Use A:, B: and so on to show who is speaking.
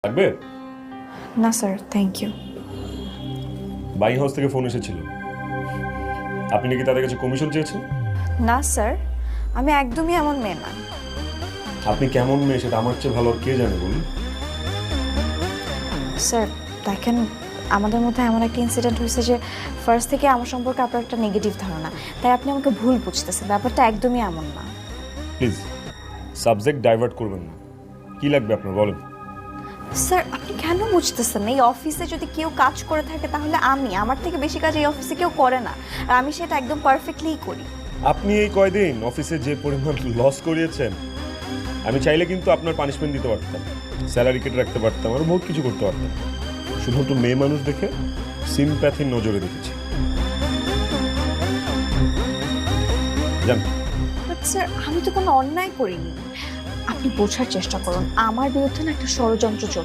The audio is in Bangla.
A: লাগবে?
B: না sir, thank you.
A: Buying house থেকে ফোন এসেছিল, আপনি নাকি তাদের কাছে কমিশন চেয়েছেন।
B: না স্যার, আমি একদমই এমন মেয়ে না।
A: আপনি কেমন মেয়ে সেটা আমার চেয়ে ভালো আর কে জানে বলুন।
B: স্যার দেখেন, আমাদের মধ্যে এমন একটা ইনসিডেন্ট হয়েছে যে ফার্স্ট থেকে আমার সম্পর্কে আপনার একটা নেগেটিভ ধারণা, তাই আপনি আমাকে ভুল বুঝতেছেন। ব্যাপারটা একদমই এমন না।
A: প্লিজ সাবজেক্ট ডাইভার্ট করবেন না। কি লাগবে আপনার বলেন।
B: স্যার আপনি কেন বুঝতেছেন না? এই অফিসে যদি কেউ কাজ করে থাকে তাহলে আমার থেকে বেশি কাজ এই অফিসে কেউ করে না, আর আমি সেটা একদম পারফেক্টলিই করি।
A: আপনি এই কয়দিন অফিসে যে পরিমাণ লস করিয়েছেন, আমি চাইলে কিন্তু আপনার পানিশমেন্ট দিতে পারতাম, স্যালারি কেটে রাখতে পারতাম, আর বহুত কিছু করতে পারতাম। শুধুমাত্র মেয়ে মানুষ দেখে সিম্প্যাথির নজরে দেখেছি। জান,
B: বাট স্যার আমি তো কোনো অন্যায় করিনি। আপনি বোঝার চেষ্টা করুন, আমার বিরুদ্ধে না একটা ষড়যন্ত্র চলছে।